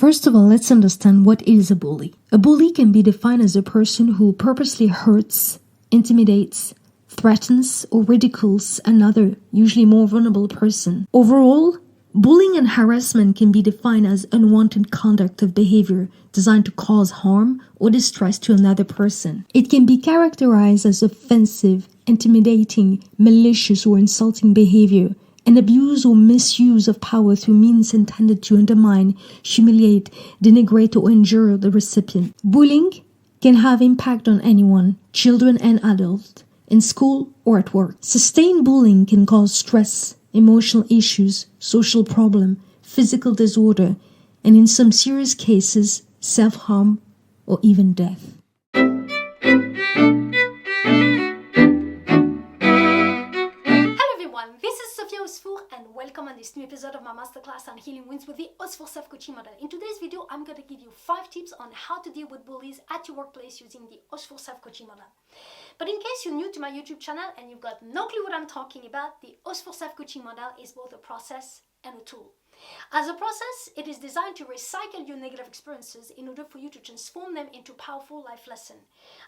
First of all, let's understand what is a bully. A bully can be defined as a person who purposely hurts, intimidates, threatens, or ridicules another, usually more vulnerable person. Overall, bullying and harassment can be defined as unwanted conduct of behavior designed to cause harm or distress to another person. It can be characterized as offensive, intimidating, malicious, or insulting behavior, and abuse or misuse of power through means intended to undermine, humiliate, denigrate, or injure the recipient. Bullying can have impact on anyone, children and adults, in school or at work. Sustained bullying can cause stress, emotional issues, social problem, physical disorder, and in some serious cases, self-harm or even death. This is Sofia Osfour and welcome on this new episode of my masterclass on healing wounds with the Osfour Self Coaching Model. In today's video, I'm going to give you 5 tips on how to deal with bullies at your workplace using the Osfour Self Coaching Model. But in case you're new to my YouTube channel and you've got no clue what I'm talking about, the Osfour Self Coaching Model is both a process and a tool. As a process, it is designed to recycle your negative experiences in order for you to transform them into powerful life lessons.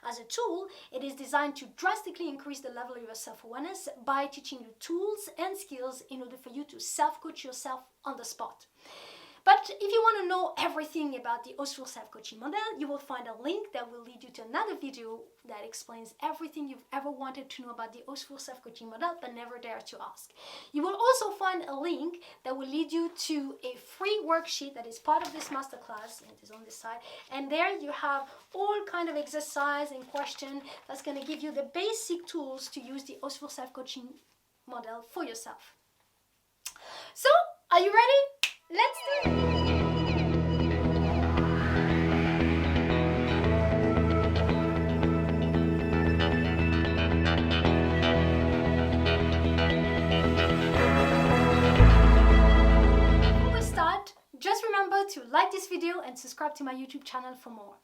As a tool, it is designed to drastically increase the level of your self-awareness by teaching you tools and skills in order for you to self-coach yourself on the spot. But if you want to know everything about the Osfour Self Coaching Model, you will find a link that will lead you to another video that explains everything you've ever wanted to know about the Osfour Self Coaching Model but never dared to ask. You will also find a link that will lead you to a free worksheet that is part of this masterclass. It is on this side, and there you have all kind of exercise and question that's going to give you the basic tools to use the Osfour Self Coaching Model for yourself. So, are you ready? Let's do it! Before we start, just remember to like this video and subscribe to my YouTube channel for more.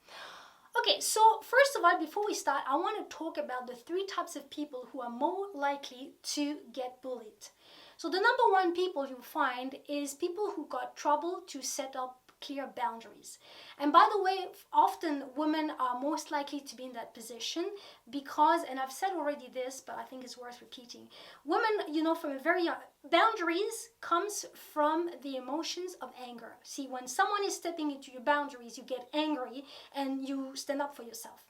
Okay, so first of all, before we start, I want to talk about the 3 types of people who are more likely to get bullied. So the number one people you find is people who got trouble to set up clear boundaries. And by the way, often women are most likely to be in that position because, and I've said already this, but I think it's worth repeating, women, from a very young, boundaries comes from the emotions of anger. See, when someone is stepping into your boundaries, you get angry and you stand up for yourself.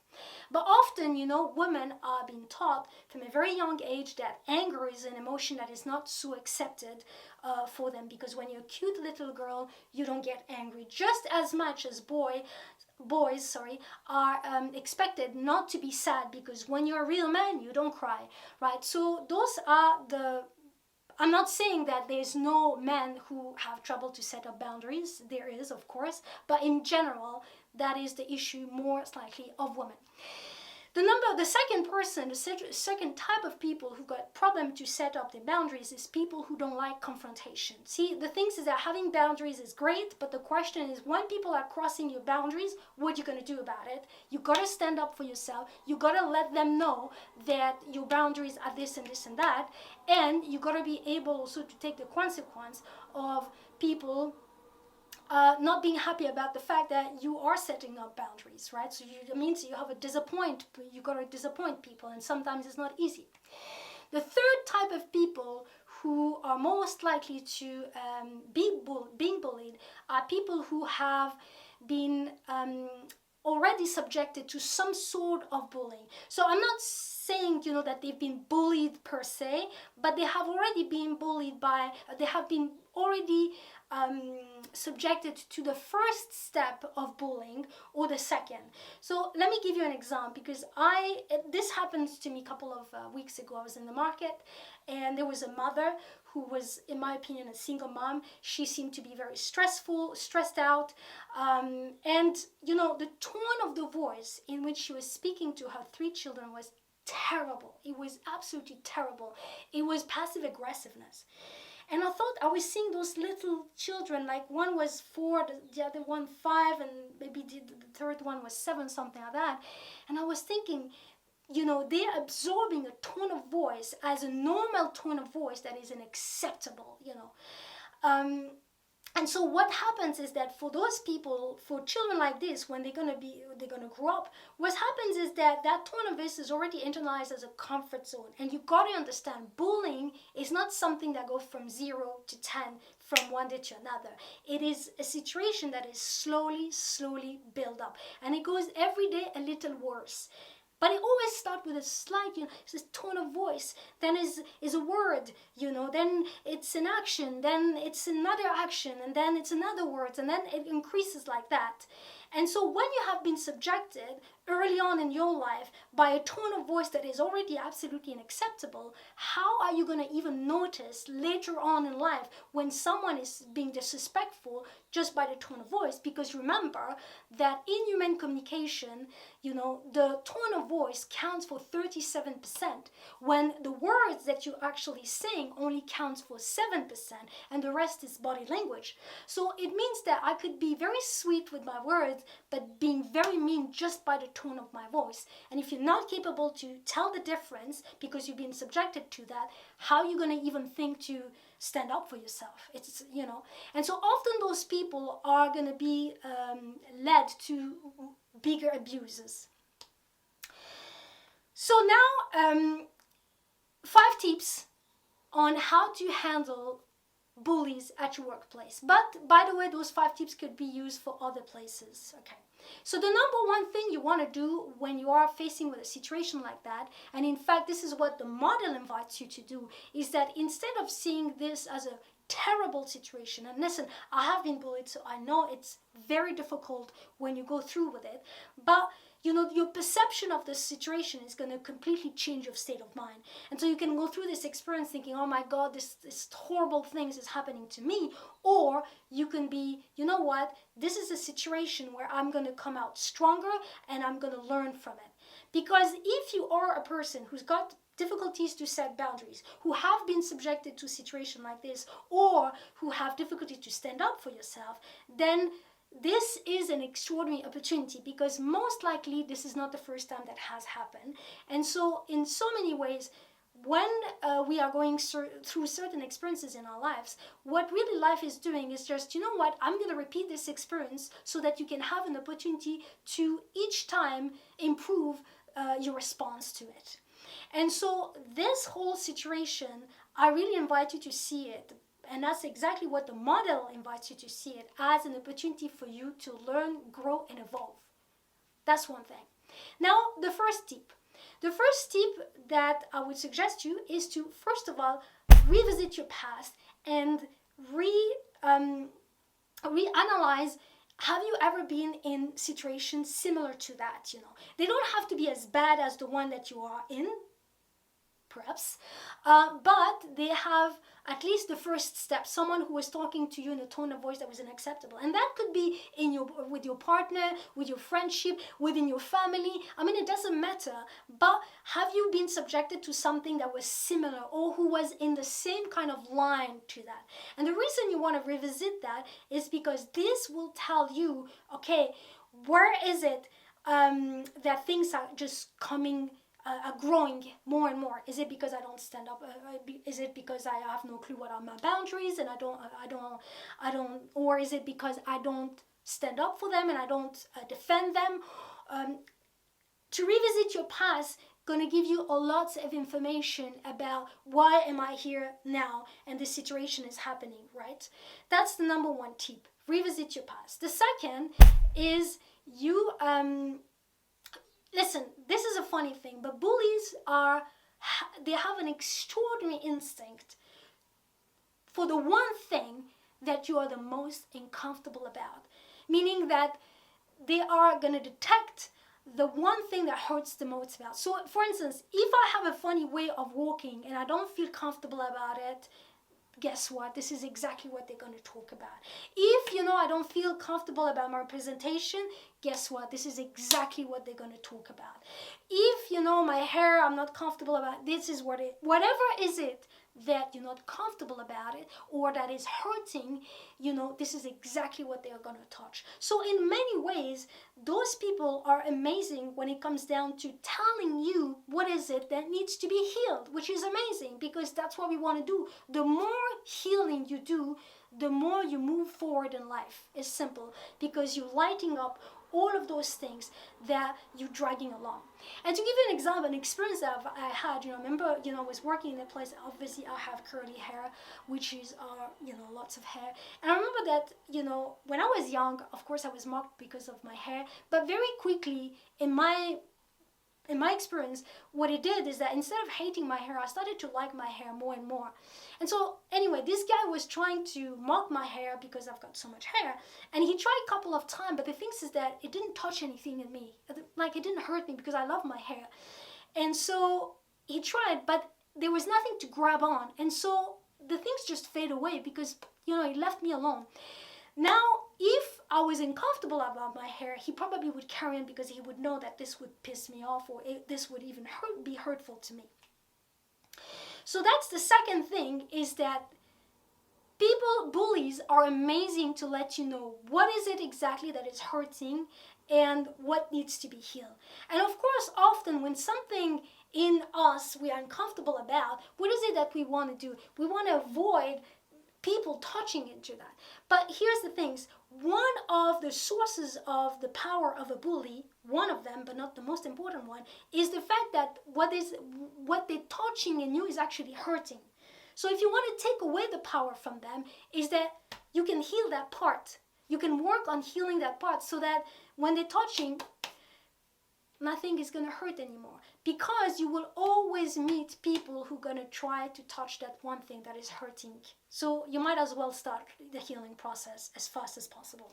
But often, women are being taught from a very young age that anger is an emotion that is not so accepted for them, because when you're a cute little girl, you don't get angry just as much as boys are expected not to be sad, because when you're a real man, you don't cry, right? So those are I'm not saying that there's no men who have trouble to set up boundaries. There is, of course, but in general, that is the issue more likely of women. The second type of people who got problem to set up their boundaries is people who don't like confrontation. See, the thing is that having boundaries is great, but the question is, when people are crossing your boundaries, what are you going to do about it? You got to stand up for yourself. You got to let them know that your boundaries are this and this and that, and you got to be able also to take the consequence of people not being happy about the fact that you are setting up boundaries, right? So it means you got to disappoint people, and sometimes it's not easy. The third type of people who are most likely to being bullied are people who have been already subjected to some sort of bullying. So I'm not saying, that they've been bullied per se, but they have already been subjected to the first step of bullying or the second. So let me give you an example, because this happened to me a couple of weeks ago. I was in the market and there was a mother who was, in my opinion, a single mom. She seemed to be very stressed out, and the tone of the voice in which she was speaking to her 3 children was terrible. It was absolutely terrible. It was passive aggressiveness. And I was seeing those little children, like one was 4, the other one 5, and maybe the third one was 7, something like that. And I was thinking, they're absorbing a tone of voice as a normal tone of voice that is unacceptable, And so what happens is that for those people, for children like this, when they're gonna grow up, what happens is that tone of voice is already internalized as a comfort zone. And you gotta understand, bullying is not something that goes from 0 to 10 from one day to another. It is a situation that is slowly built up, and it goes every day a little worse. But it always starts with a slight, it's a tone of voice, then is a word, then it's an action, then it's another action, and then it's another word, and then it increases like that. And so when you have been subjected early on in your life by a tone of voice that is already absolutely unacceptable, how are you going to even notice later on in life when someone is being disrespectful just by the tone of voice? Because remember that in human communication, the tone of voice counts for 37%, when the words that you actually saying only counts for 7%, and the rest is body language. So it means that I could be very sweet with my words, but being very mean just by the tone of my voice. And if you're not capable to tell the difference because you've been subjected to that, how are you going to even think to stand up for yourself? And so often those people are going to be led to bigger abuses. So now 5 tips on how to handle bullies at your workplace. But by the way, those 5 tips could be used for other places. Okay. So the number one thing you want to do when you are facing with a situation like that, and in fact this is what the model invites you to do, is that instead of seeing this as a terrible situation, and listen, I have been bullied, so I know it's very difficult when you go through with it, but your perception of the situation is going to completely change your state of mind. And so you can go through this experience thinking, oh my God, this horrible things is happening to me. Or you can be, you know what, this is a situation where I'm going to come out stronger and I'm going to learn from it. Because if you are a person who's got difficulties to set boundaries, who have been subjected to a situation like this, or who have difficulty to stand up for yourself, then this is an extraordinary opportunity, because most likely this is not the first time that has happened. And so in so many ways, when we are going through certain experiences in our lives, what really life is doing is just, you know what, I'm going to repeat this experience so that you can have an opportunity to each time improve your response to it. And so this whole situation, I really invite you to see it. And that's exactly what the model invites you to see it, as an opportunity for you to learn, grow, and evolve. That's one thing. Now, the first tip. The first tip that I would suggest you is to, first of all, revisit your past and reanalyze. Have you ever been in situations similar to that? They don't have to be as bad as the one that you are in, perhaps, but they have at least the first step, someone who was talking to you in a tone of voice that was unacceptable. And that could be with your partner, with your friendship, within your family. I mean, it doesn't matter, but have you been subjected to something that was similar, or who was in the same kind of line to that? And the reason you want to revisit that is because this will tell you, okay, where is it that things are just coming are growing more and more? Is it because I don't stand up? Is it because I have no clue what are my boundaries and I don't, or is it because I don't stand up for them and I don't defend them? To revisit your past going to give you a lot of information about why am I here now and this situation is happening, right? That's the number one tip. Revisit your past. The second is you listen, this is a funny thing, but bullies they have an extraordinary instinct for the one thing that you are the most uncomfortable about. Meaning that they are going to detect the one thing that hurts the most about. So, for instance, if I have a funny way of walking and I don't feel comfortable about it, guess what? This is exactly what they're going to talk about. If, I don't feel comfortable about my presentation, guess what? This is exactly what they're going to talk about. If, my hair, I'm not comfortable about, this is whatever is it that you're not comfortable about it, or that is hurting, this is exactly what they are going to touch. So in many ways, those people are amazing when it comes down to telling you what is it that needs to be healed, which is amazing, because that's what we want to do. The more healing you do, the more you move forward in life. It's simple, because you're lighting up all of those things that you're dragging along. And to give you an example, an experience that I had, I remember, I was working in a place, obviously I have curly hair, which is, lots of hair. And I remember that, when I was young, of course I was mocked because of my hair, but very quickly in my experience, what it did is that instead of hating my hair, I started to like my hair more and more. And so anyway, this guy was trying to mock my hair because I've got so much hair, and he tried a couple of times, but the thing is that it didn't touch anything in me. Like, it didn't hurt me because I love my hair. And so he tried, but there was nothing to grab on. And so the things just fade away because, he left me alone. Now, if I was uncomfortable about my hair, he probably would carry on because he would know that this would piss me off, or this would even be hurtful to me. So that's the second thing, is that bullies are amazing to let you know what is it exactly that is hurting and what needs to be healed. And of course, often when something in us we are uncomfortable about, what is it that we want to do? We want to avoid people touching into that. But here's the things. One of the sources of the power of a bully, one of them, but not the most important one, is the fact that what they're touching in you is actually hurting. So if you want to take away the power from them, is that you can heal that part. You can work on healing that part so that when they're touching, nothing is going to hurt anymore, because you will always meet people who are going to try to touch that one thing that is hurting. So you might as well start the healing process as fast as possible.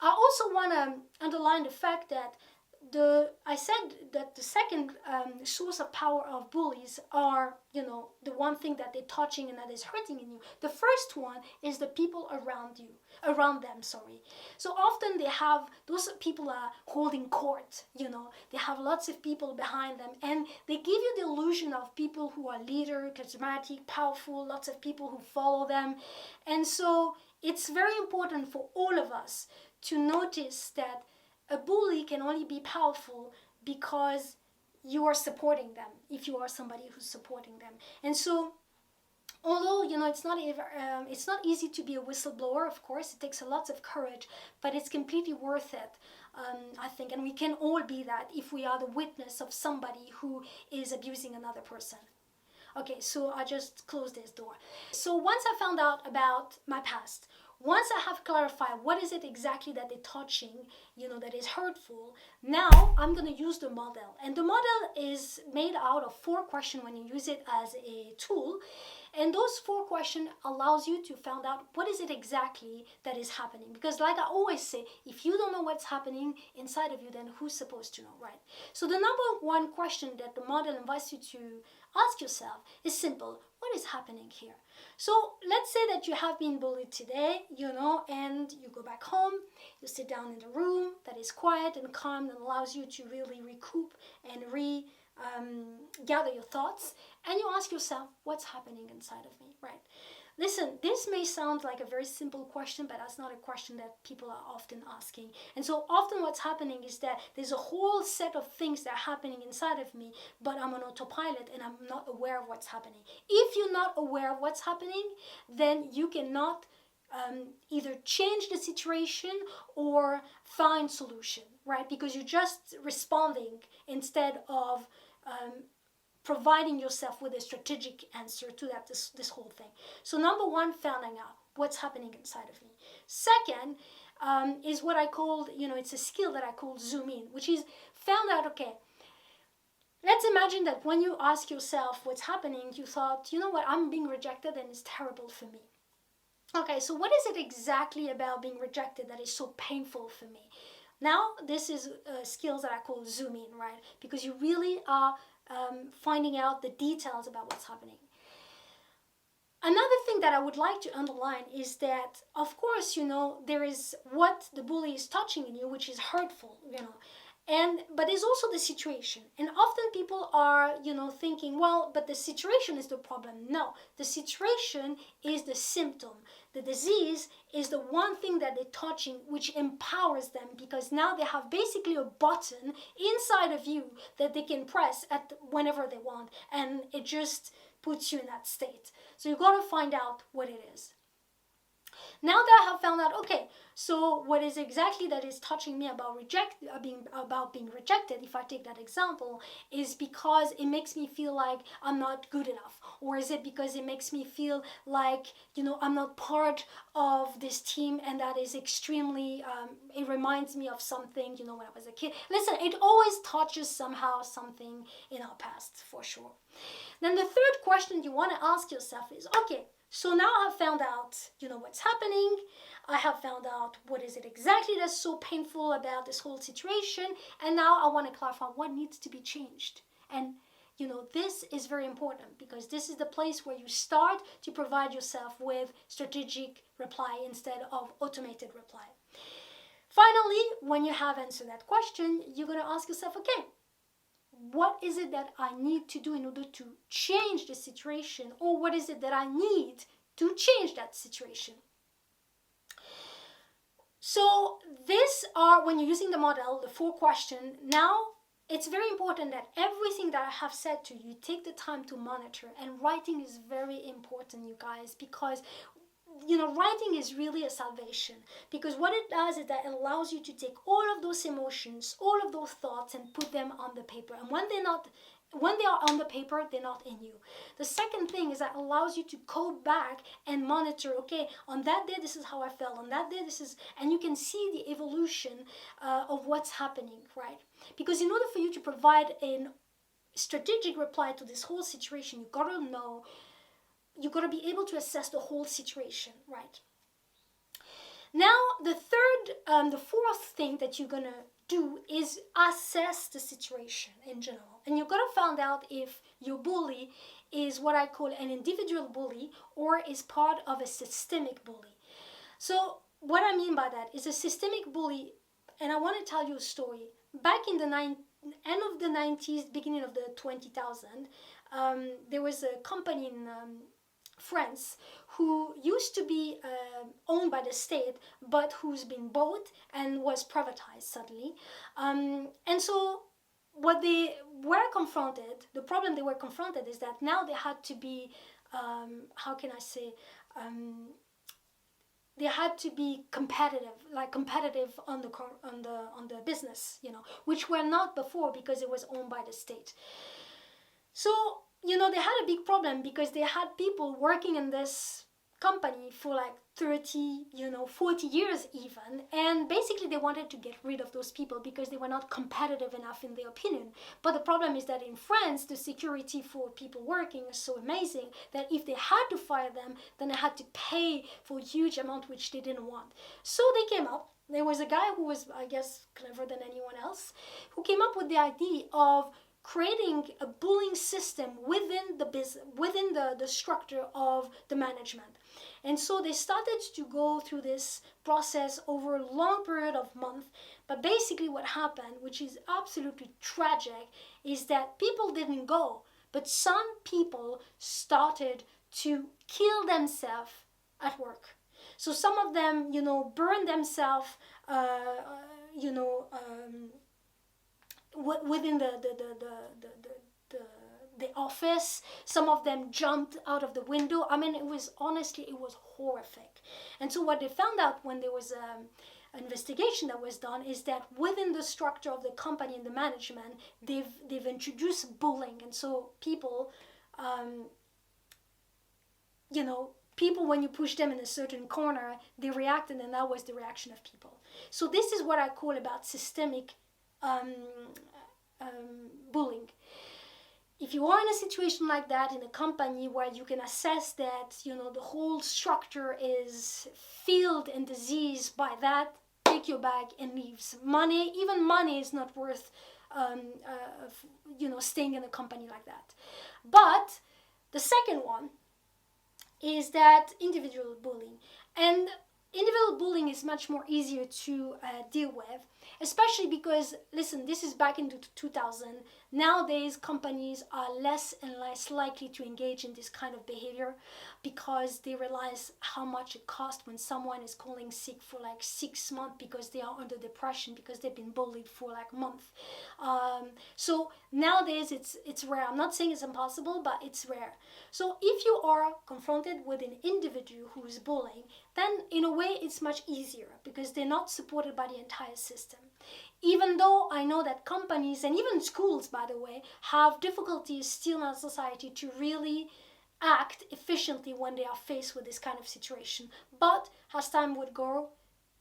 I also want to underline the fact that I said that the second source of power of bullies are, the one thing that they're touching and that is hurting in you. The first one is the people around them. So often those people are holding court, they have lots of people behind them, and they give you the illusion of people who are leader, charismatic, powerful, lots of people who follow them. And so it's very important for all of us to notice that a bully can only be powerful because you are supporting them, if you are somebody who's supporting them. And so, although, it's not easy to be a whistleblower, of course, it takes a lot of courage, but it's completely worth it, I think. And we can all be that if we are the witness of somebody who is abusing another person. Okay, so I just closed this door. So once I found out about my past, once I have clarified what is it exactly that they're touching, that is hurtful, now I'm going to use the model. And the model is made out of 4 questions when you use it as a tool. And those 4 questions allows you to find out what is it exactly that is happening. Because like I always say, if you don't know what's happening inside of you, then who's supposed to know, right? So the number 1 question that the model invites you to ask yourself is simple. What is happening here? So let's say that you have been bullied today, and you go back home, you sit down in the room that is quiet and calm and allows you to really recoup and gather your thoughts, and you ask yourself, what's happening inside of me, right? Listen, this may sound like a very simple question, but that's not a question that people are often asking. And so often what's happening is that there's a whole set of things that are happening inside of me, but I'm on autopilot and I'm not aware of what's happening. If you're not aware of what's happening, then you cannot either change the situation or find solution, right? Because you're just responding instead of providing yourself with a strategic answer to this whole thing. So number 1, finding out what's happening inside of me. Second is what I called, it's a skill that I call zoom in, which is found out, okay, let's imagine that when you ask yourself what's happening, you thought, what, I'm being rejected and it's terrible for me. Okay, so what is it exactly about being rejected that is so painful for me? Now, this is skills that I call zoom in, right? Because you really are finding out the details about what's happening. Another thing that I would like to underline is that, of course, there is what the bully is touching in you, which is hurtful, but there's also the situation. And often people are, thinking, well, but the situation is the problem. No, the situation is the symptom. The disease is the one thing that they're touching, which empowers them, because now they have basically a button inside of you that they can press at whenever they want, and it just puts you in that state. So you got to find out what it is. Now that I have found out, okay, so what is exactly that is touching me about being rejected, if I take that example, is because it makes me feel like I'm not good enough, or is it because it makes me feel like, you know, I'm not part of this team, and that is extremely, it reminds me of something, you know, when I was a kid. Listen, it always touches somehow something in our past, for sure. Then the third question you want to ask yourself is, okay, so now I've found out, you know, what's happening. I have found out what is it exactly that's so painful about this whole situation. And now I want to clarify what needs to be changed. And, you know, this is very important because this is the place where you start to provide yourself with strategic reply instead of automated reply. Finally, when you have answered that question, you're going to ask yourself, okay, what is it that I need to do in order to change the situation, or what is it that I need to change that situation? So these are, when you're using the model, the 4 questions. Now it's very important that everything that I have said to you, take the time to monitor. And writing is very important, you guys, because, you know, writing is really a salvation, because what it does is that it allows you to take all of those emotions, all of those thoughts, and put them on the paper. And when they are on the paper, they're not in you. The second thing is that it allows you to go back and monitor, okay, on that day this is how I felt, on that day this is, and you can see the evolution of what's happening, right? Because in order for you to provide a strategic reply to this whole situation, you gotta know, you got to be able to assess the whole situation, right? Now, the fourth thing that you're going to do is assess the situation in general. And you've got to find out if your bully is what I call an individual bully or is part of a systemic bully. So what I mean by that is a systemic bully, and I want to tell you a story. Back in the end of the 90s, beginning of the 2000s, there was a company in France who used to be owned by the state, but who's been bought and was privatized suddenly. And so what they were confronted, the problem they were confronted is that now they had to be, how can I say, they had to be competitive on the business, you know, which were not before because it was owned by the state. So, you know, they had a big problem because they had people working in this company for like 30, 40 years even, and basically they wanted to get rid of those people because they were not competitive enough in their opinion. But the problem is that in France, the security for people working is so amazing that if they had to fire them, then they had to pay for a huge amount which they didn't want. So they came up, there was a guy who was, I guess, clever than anyone else, who came up with the idea of creating a bullying system within the business, within the structure of the management. And so they started to go through this process over a long period of months. But basically what happened, which is absolutely tragic, is that people didn't go, but some people started to kill themselves at work. So some of them, burned themselves, within the office. Some of them jumped out of the window. I mean, it was horrific. And so what they found out when there was an investigation that was done is that within the structure of the company and the management, they've introduced bullying. And so people, people, when you push them in a certain corner, they reacted, and that was the reaction of people. So this is what I call about systemic bullying. If you are in a situation like that in a company where you can assess that the whole structure is filled and diseased by that, take your bag and leave. Even money is not worth staying in a company like that. But the second one is that individual bullying. And individual bullying is much more easier to deal with Especially because, listen, this is back into 2000. Nowadays, companies are less and less likely to engage in this kind of behavior because they realize how much it costs when someone is calling sick for like 6 months because they are under depression, because they've been bullied for like a month. So nowadays, it's rare. I'm not saying it's impossible, but it's rare. So if you are confronted with an individual who is bullying, then in a way it's much easier because they're not supported by the entire system. Even though I know that companies and even schools, by the way, have difficulties still in our society to really act efficiently when they are faced with this kind of situation. But as time would go,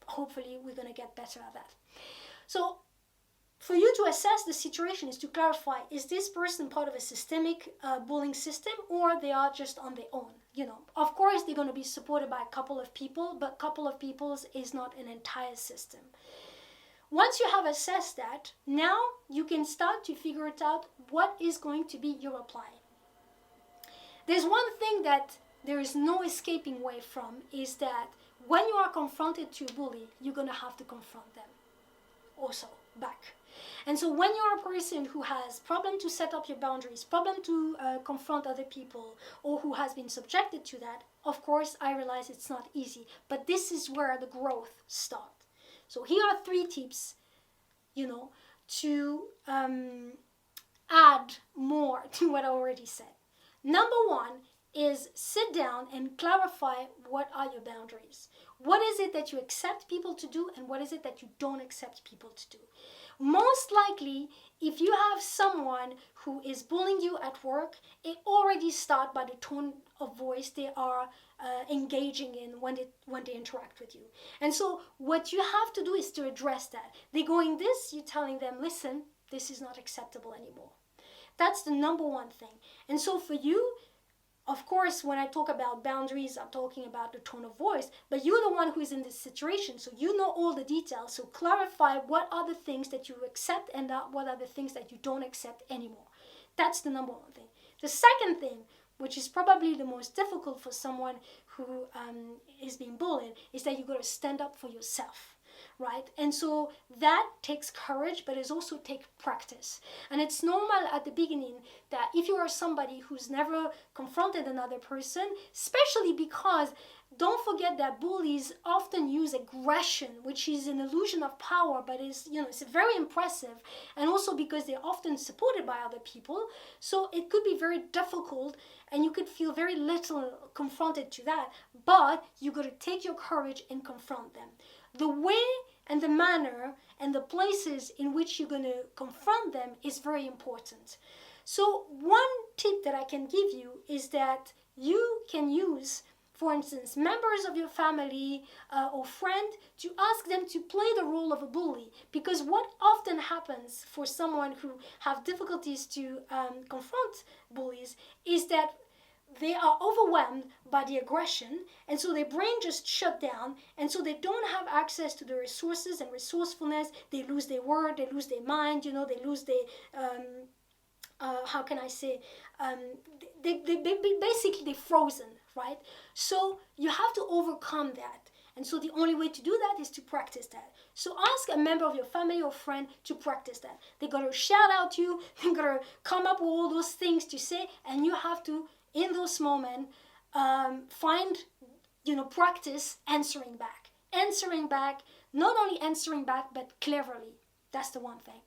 hopefully we're going to get better at that. So for you to assess the situation is to clarify, is this person part of a systemic bullying system, or they are just on their own? You know, of course they're going to be supported by a couple of people, but a couple of people is not an entire system. Once you have assessed that, now you can start to figure it out what is going to be your reply. There's one thing that there is no escaping way from, is that when you are confronted to a bully, you're going to have to confront them also back. And so when you're a person who has problem to set up your boundaries, problem to confront other people, or who has been subjected to that, of course I realize it's not easy, but this is where the growth starts. So here are 3 tips, you know, to add more to what I already said. Number 1 is sit down and clarify what are your boundaries. What is it that you accept people to do, and what is it that you don't accept people to do? Most likely, if you have someone who is bullying you at work, it already starts by the tone of voice they are engaging in when they interact with you. And so what you have to do is to address that. They're going this, you're telling them, listen, this is not acceptable anymore. That's the number 1 thing. And so for you, of course, when I talk about boundaries, I'm talking about the tone of voice, but you're the one who is in this situation, so you know all the details. So clarify what are the things that you accept and what are the things that you don't accept anymore. That's the number 1 thing. The second thing, which is probably the most difficult for someone who is being bullied, is that you got to stand up for yourself. Right? And so that takes courage, but it also takes practice. And it's normal at the beginning that if you are somebody who's never confronted another person, especially because don't forget that bullies often use aggression, which is an illusion of power, but is, you know, it's very impressive. And also because they're often supported by other people. So it could be very difficult and you could feel very little confronted to that, but you got to take your courage and confront them. The way and the manner and the places in which you're going to confront them is very important. So one tip that I can give you is that you can use, for instance, members of your family or friend to ask them to play the role of a bully. Because what often happens for someone who have difficulties to confront bullies is that they are overwhelmed by the aggression, and so their brain just shut down, and so they don't have access to the resources and resourcefulness. They lose their word, they lose their mind, you know, they lose their, how can I say, they basically they're frozen, right? So you have to overcome that. And so the only way to do that is to practice that. So ask a member of your family or friend to practice that. They're going to shout out to you, they're going to come up with all those things to say, and you have to, in those moments, find, you know, practice answering back. Answering back, not only answering back, but cleverly. That's the one thing.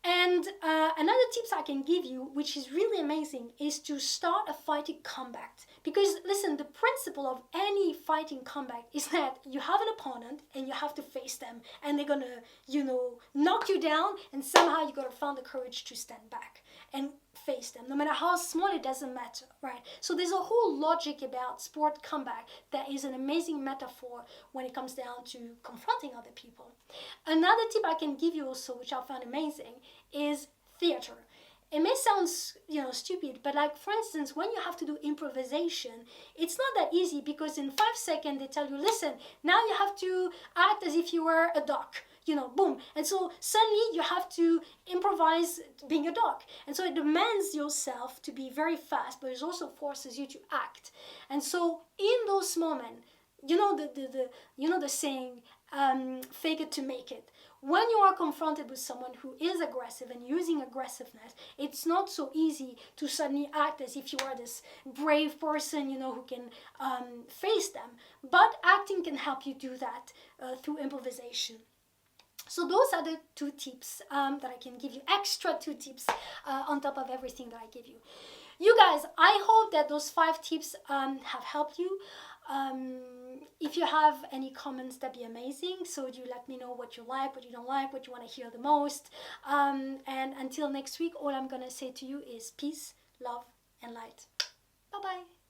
And another tips I can give you, which is really amazing, is to start a fighting comeback. Because listen, the principle of any fighting comeback is that you have an opponent and you have to face them, and they're gonna, you know, knock you down, and somehow you gotta find the courage to stand back and face them, no matter how small. It doesn't matter, right? So there's a whole logic about sport comeback that is an amazing metaphor when it comes down to confronting other people. Another tip I can give you also, which I found amazing, is theater. It may sound, you know, stupid, but like, for instance, when you have to do improvisation, it's not that easy, because in 5 seconds they tell you, listen, now you have to act as if you were a duck. You know, boom. And so suddenly you have to improvise being a dog. And so it demands yourself to be very fast, but it also forces you to act. And so in those moments, you know the saying, fake it to make it. When you are confronted with someone who is aggressive and using aggressiveness, it's not so easy to suddenly act as if you are this brave person, you know, who can face them. But acting can help you do that through improvisation. So those are the 2 tips that I can give you, extra 2 tips on top of everything that I give you. You guys, I hope that those 5 tips have helped you. If you have any comments, that'd be amazing. So you let me know what you like, what you don't like, what you want to hear the most. And until next week, all I'm gonna say to you is peace, love, and light. Bye-bye.